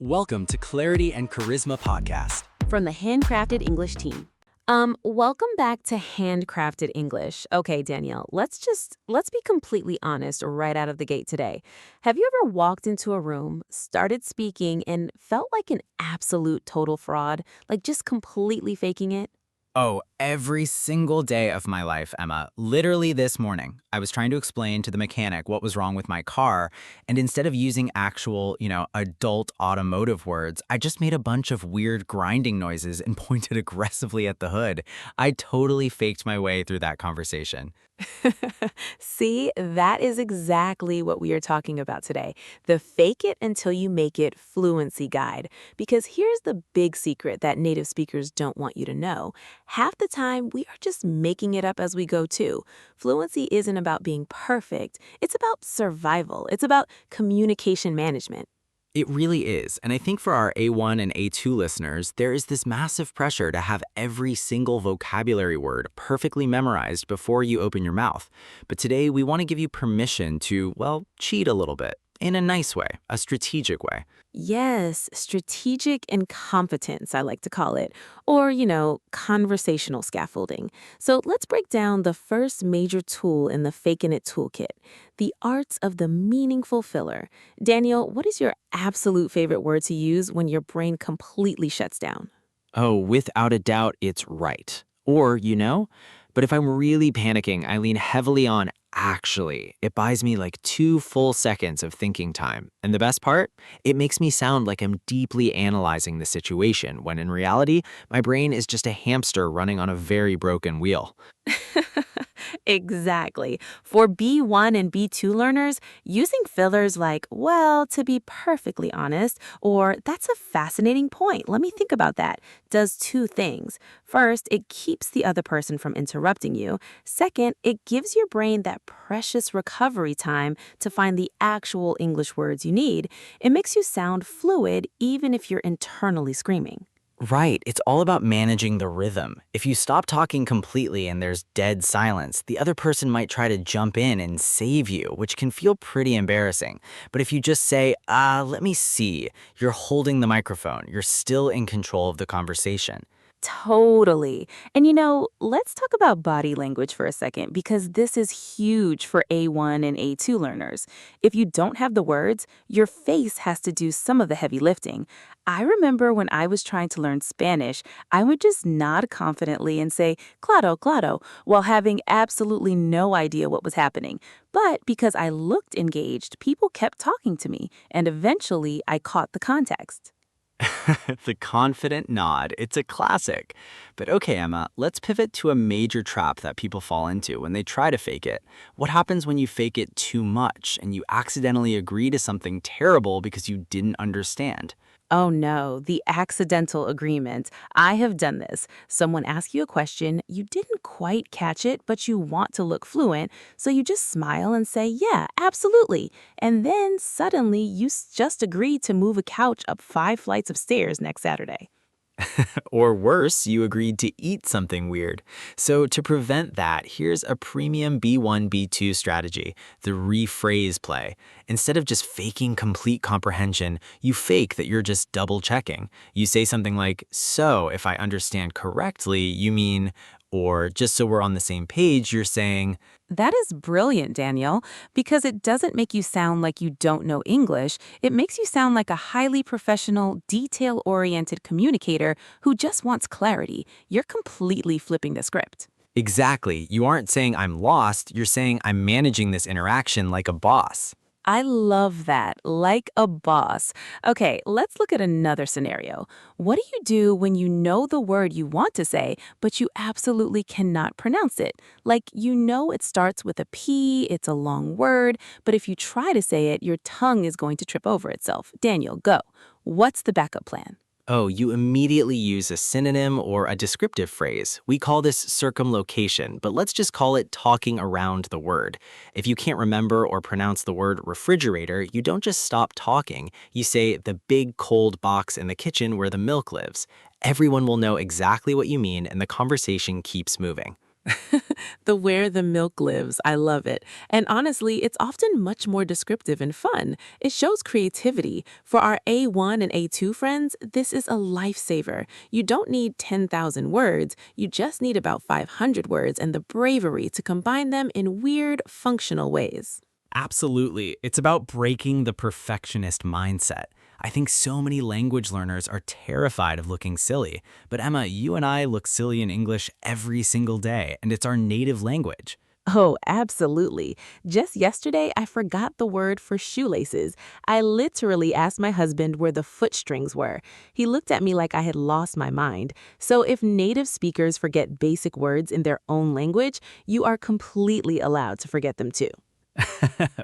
Welcome to Clarity and Charisma Podcast. From the Handcrafted English team. Welcome back to Handcrafted English. Okay, Danielle, let's be completely honest right out of the gate today. Have you ever walked into a room, started speaking, and felt like an absolute total fraud? Like just completely faking it? Oh, every single day of my life, Emma. Literally this morning, I was trying to explain to the mechanic what was wrong with my car, and instead of using actual, adult automotive words, I just made a bunch of weird grinding noises and pointed aggressively at the hood. I totally faked my way through that conversation. See, that is exactly what we are talking about today. The fake it until you make it fluency guide. Because here's the big secret that native speakers don't want you to know. Half the time, we are just making it up as we go too. Fluency isn't about being perfect. It's about survival. It's about communication management. It really is, and I think for our A1 and A2 listeners, there is this massive pressure to have every single vocabulary word perfectly memorized before you open your mouth. But today, we want to give you permission to, cheat a little bit, in a nice way, a strategic way. Yes, strategic incompetence, I like to call it, or, conversational scaffolding. So let's break down the first major tool in the Fakin' It toolkit, the arts of the meaningful filler. Daniel, what is your absolute favorite word to use when your brain completely shuts down? Oh, without a doubt, it's right. Or, but if I'm really panicking, I lean heavily on actually. It buys me like 2 full seconds of thinking time. And the best part? It makes me sound like I'm deeply analyzing the situation, when in reality, my brain is just a hamster running on a very broken wheel. Exactly. For B1 and B2 learners, using fillers like, well, to be perfectly honest, or that's a fascinating point, let me think about that, does 2 things. First, it keeps the other person from interrupting you. Second, it gives your brain that precious recovery time to find the actual English words you need. It makes you sound fluid even if you're internally screaming. Right, it's all about managing the rhythm. If you stop talking completely and there's dead silence, the other person might try to jump in and save you, which can feel pretty embarrassing. But if you just say, let me see, you're holding the microphone, you're still in control of the conversation. Totally. And let's talk about body language for a second because this is huge for A1 and A2 learners. If you don't have the words, your face has to do some of the heavy lifting. I remember when I was trying to learn Spanish, I would just nod confidently and say, claro, claro, while having absolutely no idea what was happening. But because I looked engaged, people kept talking to me, and eventually I caught the context. The confident nod, it's a classic. But okay, Emma, let's pivot to a major trap that people fall into when they try to fake it. What happens when you fake it too much and you accidentally agree to something terrible because you didn't understand? Oh no, the accidental agreement. I have done this. Someone asks you a question, you didn't quite catch it, but you want to look fluent, so you just smile and say, yeah, absolutely. And then suddenly just agreed to move a couch up 5 flights of stairs next Saturday. Or worse, you agreed to eat something weird. So to prevent that, here's a premium B1, B2 strategy, the rephrase play. Instead of just faking complete comprehension, you fake that you're just double checking. You say something like, so if I understand correctly, you mean, or just so we're on the same page, you're saying, That is brilliant, Danielle, because it doesn't make you sound like you don't know English. It makes you sound like a highly professional, detail-oriented communicator who just wants clarity. You're completely flipping the script. exactly, you aren't saying I'm lost, you're saying I'm managing this interaction like a boss. I love that, like a boss. Okay, let's look at another scenario. What do you do when you know the word you want to say, but you absolutely cannot pronounce it? Like, it starts with a P, it's a long word, but if you try to say it, your tongue is going to trip over itself. Daniel, go. What's the backup plan? Oh, you immediately use a synonym or a descriptive phrase. We call this circumlocution, but let's just call it talking around the word. If you can't remember or pronounce the word refrigerator, you don't just stop talking. You say the big cold box in the kitchen where the milk lives. Everyone will know exactly what you mean and the conversation keeps moving. The where the milk lives, I love it. And honestly, it's often much more descriptive and fun. It shows creativity. For our A1 and A2 friends, this is a lifesaver. You don't need 10,000 words, you just need about 500 words and the bravery to combine them in weird, functional ways. Absolutely. It's about breaking the perfectionist mindset. I think so many language learners are terrified of looking silly. But Emma, you and I look silly in English every single day, and it's our native language. Oh, absolutely. Just yesterday, I forgot the word for shoelaces. I literally asked my husband where the foot strings were. He looked at me like I had lost my mind. So if native speakers forget basic words in their own language, you are completely allowed to forget them too.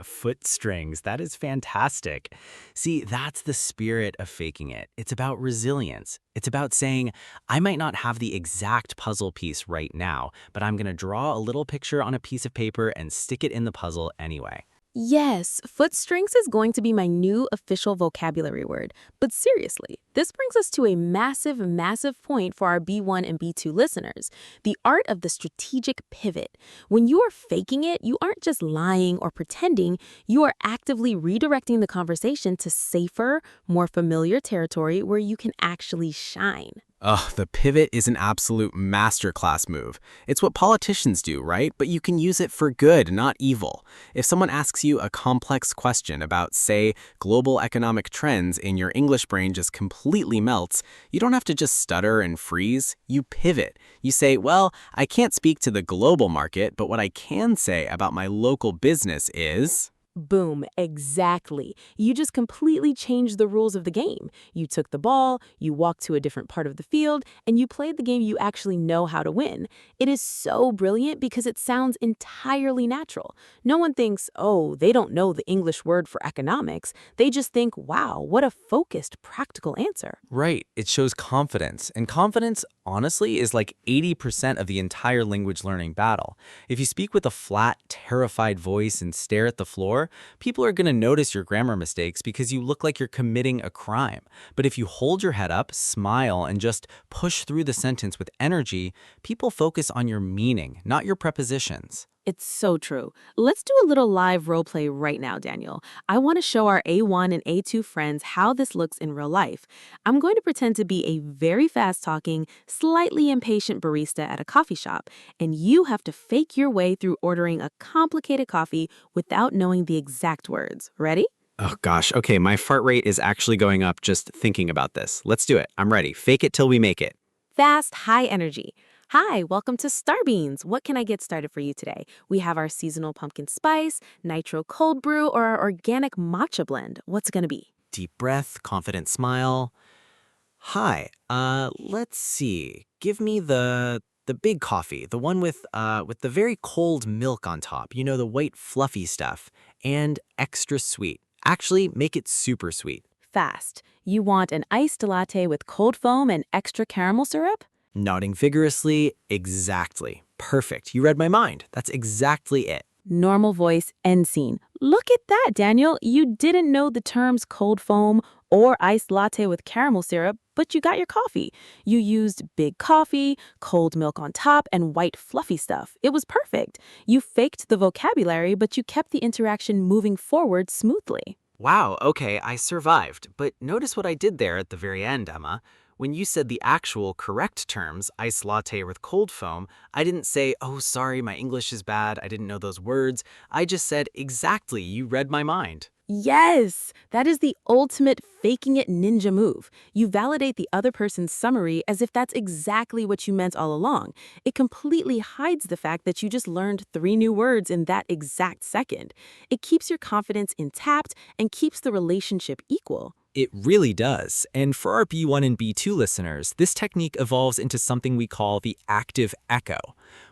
Foot strings, that is fantastic. See, that's the spirit of faking it. It's about resilience. It's about saying, I might not have the exact puzzle piece right now, but I'm going to draw a little picture on a piece of paper and stick it in the puzzle anyway. Yes, foot strings is going to be my new official vocabulary word. But seriously, this brings us to a massive, massive point for our B1 and B2 listeners, the art of the strategic pivot. When you are faking it, you aren't just lying or pretending, you are actively redirecting the conversation to safer, more familiar territory where you can actually shine. Ugh, the pivot is an absolute masterclass move. It's what politicians do, right? But you can use it for good, not evil. If someone asks you a complex question about, say, global economic trends and your English brain just completely melts, you don't have to just stutter and freeze. You pivot. You say, well, I can't speak to the global market, but what I can say about my local business is... Boom, exactly. You just completely changed the rules of the game. You took the ball, you walked to a different part of the field, and you played the game you actually know how to win. It is so brilliant because it sounds entirely natural. No one thinks, oh, they don't know the English word for economics. They just think, wow, what a focused, practical answer. Right. It shows confidence. And confidence, honestly, is like 80% of the entire language learning battle. If you speak with a flat, terrified voice and stare at the floor, people are going to notice your grammar mistakes because you look like you're committing a crime. But if you hold your head up, smile, and just push through the sentence with energy, people focus on your meaning, not your prepositions. It's so true. Let's do a little live role play right now, Daniel. I want to show our A1 and A2 friends how this looks in real life. I'm going to pretend to be a very fast-talking, slightly impatient barista at a coffee shop, and you have to fake your way through ordering a complicated coffee without knowing the exact words. Ready? Oh gosh, okay, my fart rate is actually going up just thinking about this. Let's do it. I'm ready. Fake it till we make it. Fast, high energy. Hi, welcome to Starbeans. What can I get started for you today? We have our seasonal pumpkin spice, nitro cold brew, or our organic matcha blend. What's it gonna be? Deep breath, confident smile. Hi, let's see. Give me the big coffee, the one with the very cold milk on top. You know, the white fluffy stuff, and extra sweet. Actually, make it super sweet. Fast. You want an iced latte with cold foam and extra caramel syrup? Nodding vigorously, exactly. Perfect. You read my mind. That's exactly it. Normal voice, end scene. Look at that, Daniel. You didn't know the terms cold foam or iced latte with caramel syrup, but you got your coffee. You used big coffee, cold milk on top, and white fluffy stuff. It was perfect. You faked the vocabulary, but you kept the interaction moving forward smoothly. Wow, okay, I survived. But notice what I did there at the very end, Emma. When you said the actual correct terms, iced latte with cold foam, I didn't say, oh, sorry, my English is bad, I didn't know those words. I just said, exactly, you read my mind. Yes, that is the ultimate faking it ninja move. You validate the other person's summary as if that's exactly what you meant all along. It completely hides the fact that you just learned 3 new words in that exact second. It keeps your confidence intact and keeps the relationship equal. It really does. And for our B1 and B2 listeners, this technique evolves into something we call the active echo.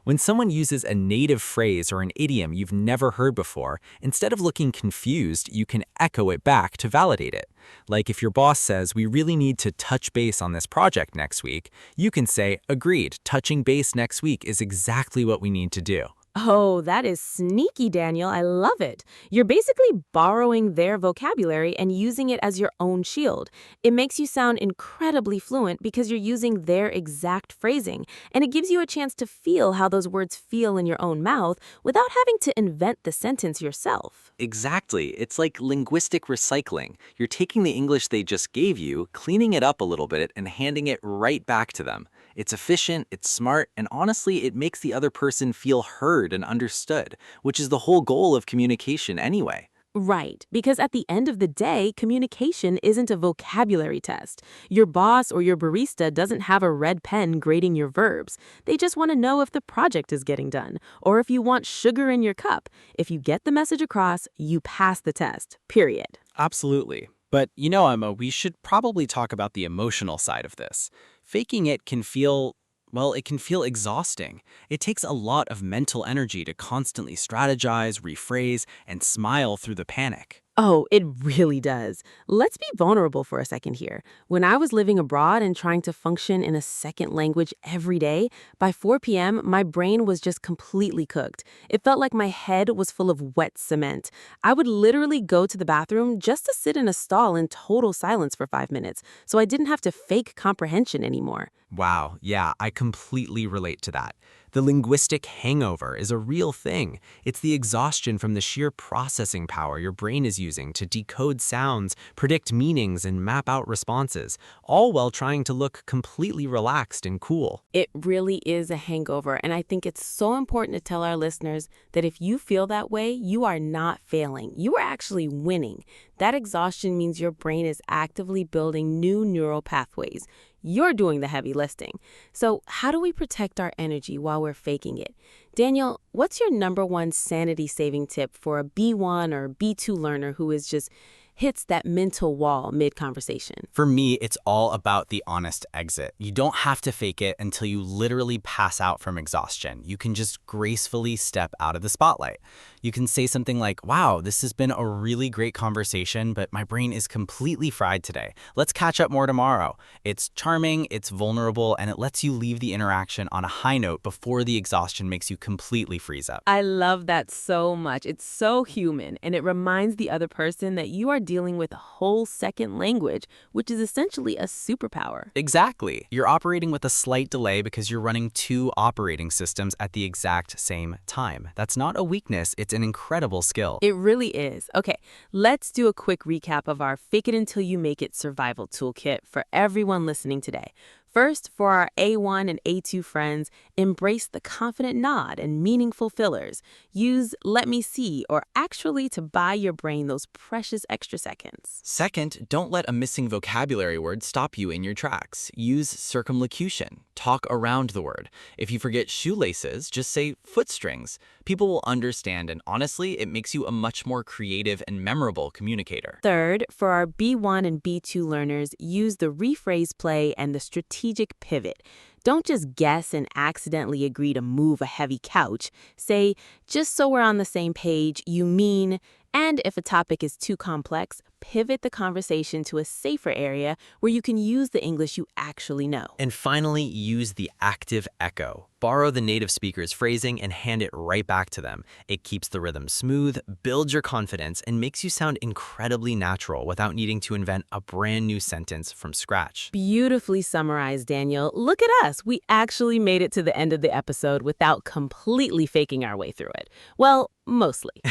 When someone uses a native phrase or an idiom you've never heard before, instead of looking confused, you can echo it back to validate it. Like if your boss says, we really need to touch base on this project next week, you can say, agreed, touching base next week is exactly what we need to do. Oh, that is sneaky, Daniel. I love it. You're basically borrowing their vocabulary and using it as your own shield. It makes you sound incredibly fluent because you're using their exact phrasing, and it gives you a chance to feel how those words feel in your own mouth without having to invent the sentence yourself. Exactly. It's like linguistic recycling. You're taking the English they just gave you, cleaning it up a little bit, and handing it right back to them. It's efficient, it's smart, and honestly, it makes the other person feel heard and understood, which is the whole goal of communication anyway. Right, because at the end of the day, communication isn't a vocabulary test. Your boss or your barista doesn't have a red pen grading your verbs. They just want to know if the project is getting done, or if you want sugar in your cup. If you get the message across, you pass the test, period. Absolutely. But Emma, we should probably talk about the emotional side of this. Faking it can feel, well, it can feel exhausting. It takes a lot of mental energy to constantly strategize, rephrase, and smile through the panic. Oh, it really does. Let's be vulnerable for a second here. When I was living abroad and trying to function in a second language every day, by 4 p.m., my brain was just completely cooked. It felt like my head was full of wet cement. I would literally go to the bathroom just to sit in a stall in total silence for 5 minutes, so I didn't have to fake comprehension anymore. Wow, yeah, I completely relate to that. The linguistic hangover is a real thing. It's the exhaustion from the sheer processing power your brain is using to decode sounds, predict meanings, and map out responses, all while trying to look completely relaxed and cool. It really is a hangover, and I think it's so important to tell our listeners that if you feel that way, you are not failing. You are actually winning. That exhaustion means your brain is actively building new neural pathways. You're doing the heavy lifting. So how do we protect our energy while we're faking it? Daniel, what's your number one sanity-saving tip for a B1 or B2 learner who is just hits that mental wall mid-conversation? For me, it's all about the honest exit. You don't have to fake it until you literally pass out from exhaustion. You can just gracefully step out of the spotlight. You can say something like, wow, this has been a really great conversation, but my brain is completely fried today. Let's catch up more tomorrow. It's charming, it's vulnerable, and it lets you leave the interaction on a high note before the exhaustion makes you completely freeze up. I love that so much. It's so human, and it reminds the other person that you are dealing with a whole second language, which is essentially a superpower. Exactly. You're operating with a slight delay because you're running two operating systems at the exact same time. That's not a weakness, it's an incredible skill. It really is. Okay, let's do a quick recap of our Fake It Until You Make It survival toolkit for everyone listening today. First, for our A1 and A2 friends, embrace the confident nod and meaningful fillers. Use let me see or actually to buy your brain those precious extra seconds. Second, don't let a missing vocabulary word stop you in your tracks. Use circumlocution. Talk around the word. If you forget shoelaces, just say footstrings. People will understand, and honestly, it makes you a much more creative and memorable communicator. Third, for our B1 and B2 learners, use the rephrase play and the strategic pivot. Don't just guess and accidentally agree to move a heavy couch. Say, just so we're on the same page, you mean, and if a topic is too complex, pivot the conversation to a safer area where you can use the English you actually know. And finally, use the active echo. Borrow the native speaker's phrasing and hand it right back to them. It keeps the rhythm smooth, builds your confidence, and makes you sound incredibly natural without needing to invent a brand new sentence from scratch. Beautifully summarized, Daniel. Look at us. We actually made it to the end of the episode without completely faking our way through it. Well, mostly.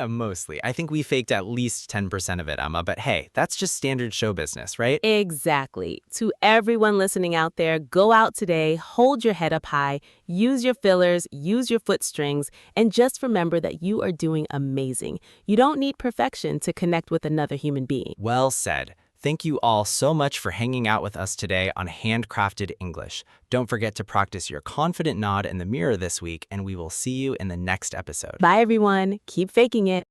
Mostly. I think we faked at least 10% of it, Emma, but hey, that's just standard show business, right? Exactly. To everyone listening out there, go out today, hold your head up high, use your fillers, use your foot strings, and just remember that you are doing amazing. You don't need perfection to connect with another human being. Well said. Thank you all so much for hanging out with us today on Handcrafted English. Don't forget to practice your confident nod in the mirror this week, and we will see you in the next episode. Bye, everyone. Keep faking it.